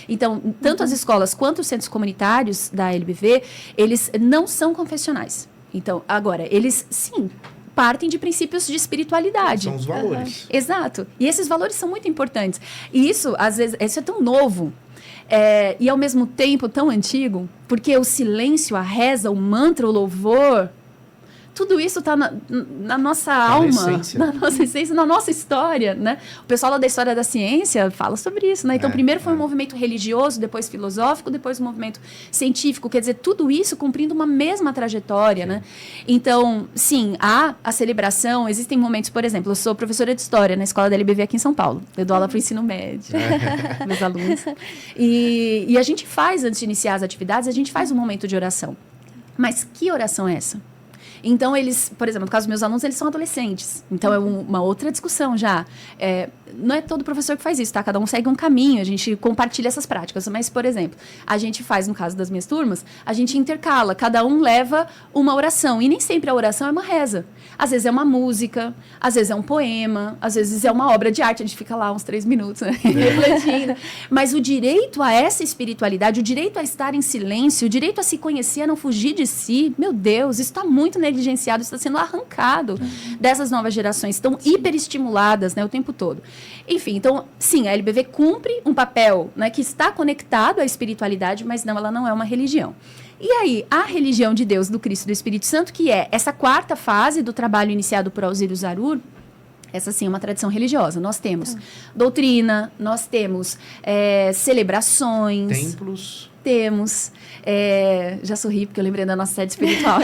Então, tanto as escolas quanto os centros comunitários da LBV, eles não são confessionais. Então, agora, eles, sim, partem de princípios de espiritualidade. São os valores. Exato. E esses valores são muito importantes. E isso, às vezes, isso é tão novo. E, ao mesmo tempo, tão antigo, porque o silêncio, a reza, o mantra, o louvor... Tudo isso está na nossa alma, na nossa essência, na nossa história, né? O pessoal lá da história da ciência fala sobre isso, né? Então, primeiro foi um movimento religioso, depois filosófico, depois um movimento científico. Quer dizer, tudo isso cumprindo uma mesma trajetória, né? Então, sim, há a celebração. Existem momentos, por exemplo, eu sou professora de história na escola da LBV aqui em São Paulo. Eu dou aula para o ensino médio, meus alunos. E a gente faz, antes de iniciar as atividades, a gente faz um momento de oração. Mas que oração é essa? Então, eles, por exemplo, no caso dos meus alunos, eles são adolescentes. Então, é uma outra discussão já. Não é todo professor que faz isso, tá? Cada um segue um caminho, a gente compartilha essas práticas. Mas, por exemplo, a gente faz, no caso das minhas turmas, a gente intercala, cada um leva uma oração. E nem sempre a oração é uma reza. Às vezes é uma música, às vezes é um poema, às vezes é uma obra de arte. A gente fica lá uns 3 minutos, né? Refletindo. Mas o direito a essa espiritualidade, o direito a estar em silêncio, o direito a se conhecer, a não fugir de si, meu Deus, isso está muito negligenciado, está sendo arrancado dessas novas gerações, estão hiperestimuladas, né, o tempo todo. Enfim, então, sim, a LBV cumpre um papel, né, que está conectado à espiritualidade, mas não, ela não é uma religião. E aí, a religião de Deus, do Cristo e do Espírito Santo, que é essa quarta fase do trabalho iniciado por Alcírio Zarur, essa sim é uma tradição religiosa. Nós temos doutrina, nós temos celebrações. Templos. Temos. Já sorri porque eu lembrei da nossa sede espiritual.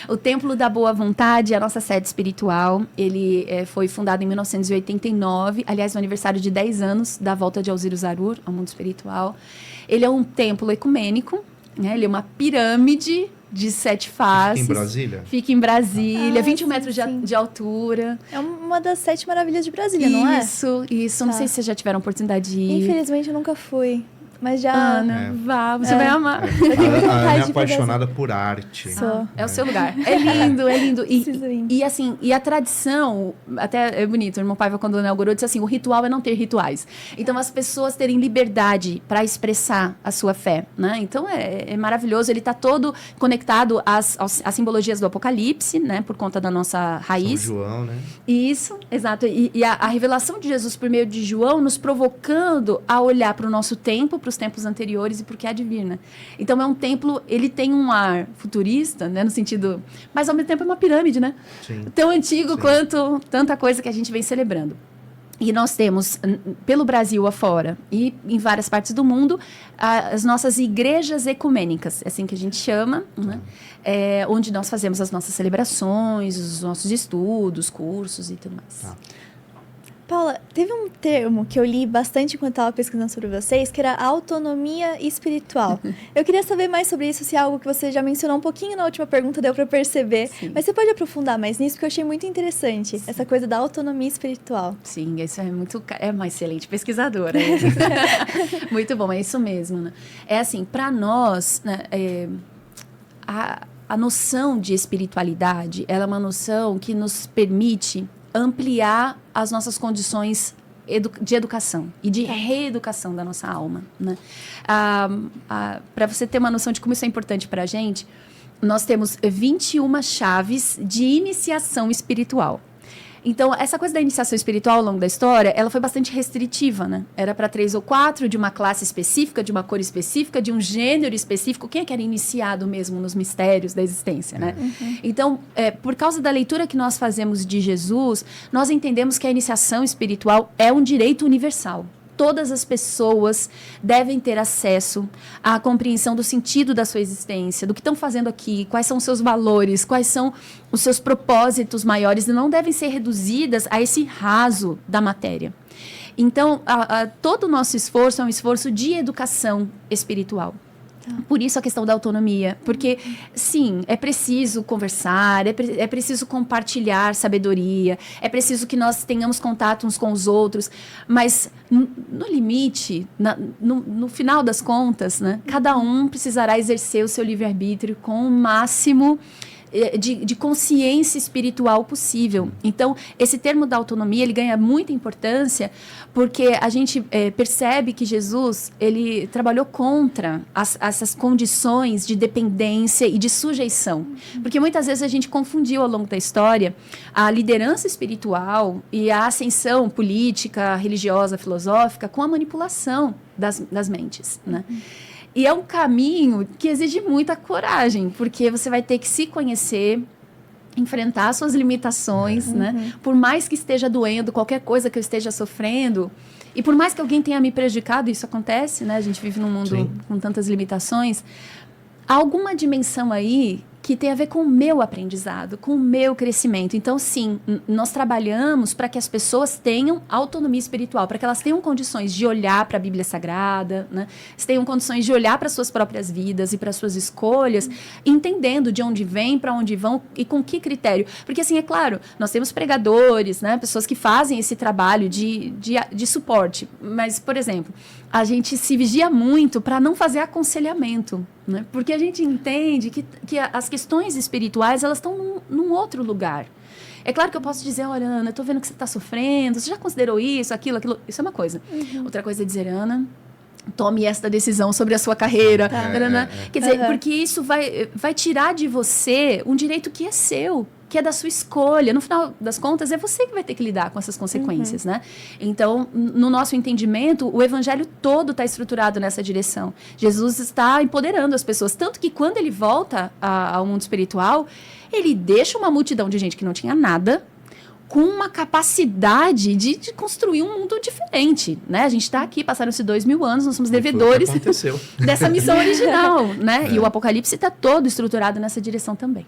O Templo da Boa Vontade é a nossa sede espiritual. Ele foi fundado em 1989. Aliás, no aniversário de 10 anos da volta de Alcírio Zarur ao mundo espiritual. Ele é um templo ecumênico. Né? Ele é uma pirâmide de 7 faces. Fica em Brasília? Fica em Brasília, 21 metros de altura. É uma das 7 maravilhas de Brasília, não é? Isso. Não sei se vocês já tiveram oportunidade de ir. Infelizmente, eu nunca fui. Mas já... Ana, vá, você vai amar. Eu tenho muita A Ana vontade é de apaixonada por arte. É o seu lugar. É lindo, é lindo. Preciso ir. E assim, e a tradição, até é bonito, o irmão Paiva, quando inaugurou, disse assim, o ritual é não ter rituais. Então, as pessoas terem liberdade para expressar a sua fé, né? Então, é maravilhoso. Ele está todo conectado às simbologias do Apocalipse, né? Por conta da nossa raiz. São João, né? Isso, exato. E a revelação de Jesus por meio de João nos provocando a olhar para o nosso tempo, para os tempos anteriores e para o que há de vir, né? Então, é um templo, ele tem um ar futurista, né? No sentido... Mas, ao mesmo tempo, é uma pirâmide, né? Sim. Tão antigo quanto tanta coisa que a gente vem celebrando. E nós temos, pelo Brasil afora e em várias partes do mundo, as nossas igrejas ecumênicas, é assim que a gente chama, né? Onde nós fazemos as nossas celebrações, os nossos estudos, cursos e tudo mais. Tá. Paula, teve um termo que eu li bastante enquanto estava pesquisando sobre vocês, que era autonomia espiritual. Eu queria saber mais sobre isso, se é algo que você já mencionou um pouquinho na última pergunta, deu para perceber. Sim. Mas você pode aprofundar mais nisso, porque eu achei muito interessante, essa coisa da autonomia espiritual. Sim, isso é uma excelente pesquisadora. Muito bom, é isso mesmo, né? É assim, para nós, né, a noção de espiritualidade, ela é uma noção que nos permite ampliar as nossas condições de educação e de reeducação da nossa alma, né? Para você ter uma noção de como isso é importante para a gente, nós temos 21 chaves de iniciação espiritual. Então, essa coisa da iniciação espiritual ao longo da história, ela foi bastante restritiva, né? Era para 3 ou 4, de uma classe específica, de uma cor específica, de um gênero específico. Quem é que era iniciado mesmo nos mistérios da existência, né? Uhum. Então, por causa da leitura que nós fazemos de Jesus, nós entendemos que a iniciação espiritual é um direito universal. Todas as pessoas devem ter acesso à compreensão do sentido da sua existência, do que estão fazendo aqui, quais são os seus valores, quais são os seus propósitos maiores, e não devem ser reduzidas a esse raso da matéria. Então, todo o nosso esforço é um esforço de educação espiritual. Por isso a questão da autonomia, porque sim, é preciso conversar, é preciso compartilhar sabedoria, é preciso que nós tenhamos contato uns com os outros, mas no limite, no final das contas, né, cada um precisará exercer o seu livre-arbítrio com o máximo de consciência espiritual possível. Então, esse termo da autonomia, ele ganha muita importância porque a gente percebe que Jesus, ele trabalhou contra essas condições de dependência e de sujeição. Porque muitas vezes a gente confundiu ao longo da história a liderança espiritual e a ascensão política, religiosa, filosófica com a manipulação das mentes, né? E é um caminho que exige muita coragem, porque você vai ter que se conhecer, enfrentar suas limitações, né? Por mais que esteja doendo, qualquer coisa que eu esteja sofrendo, e por mais que alguém tenha me prejudicado, isso acontece, né? A gente vive num mundo com tantas limitações. Há alguma dimensão aí que tem a ver com o meu aprendizado, com o meu crescimento. Então, sim, nós trabalhamos para que as pessoas tenham autonomia espiritual, para que elas tenham condições de olhar para a Bíblia Sagrada, né? Tenham condições de olhar para suas próprias vidas e para suas escolhas, entendendo de onde vêm, para onde vão e com que critério. Porque, assim, é claro, nós temos pregadores, né? Pessoas que fazem esse trabalho de suporte. Mas, por exemplo, a gente se vigia muito para não fazer aconselhamento, né? Porque a gente entende que as questões espirituais, elas estão num outro lugar. É claro que eu posso dizer, olha, Ana, eu tô vendo que você está sofrendo, você já considerou isso, aquilo, isso é uma coisa. Outra coisa é dizer, Ana, tome esta decisão sobre a sua carreira. Quer dizer, porque isso vai tirar de você um direito que é seu, que é da sua escolha. No final das contas, é você que vai ter que lidar com essas consequências, né? Então, no nosso entendimento, o evangelho todo está estruturado nessa direção. Jesus está empoderando as pessoas, tanto que quando ele volta ao mundo espiritual, ele deixa uma multidão de gente que não tinha nada, com uma capacidade de construir um mundo diferente, né? A gente está aqui, passaram-se 2000 anos, nós somos devedores dessa missão original, né? E o Apocalipse está todo estruturado nessa direção também.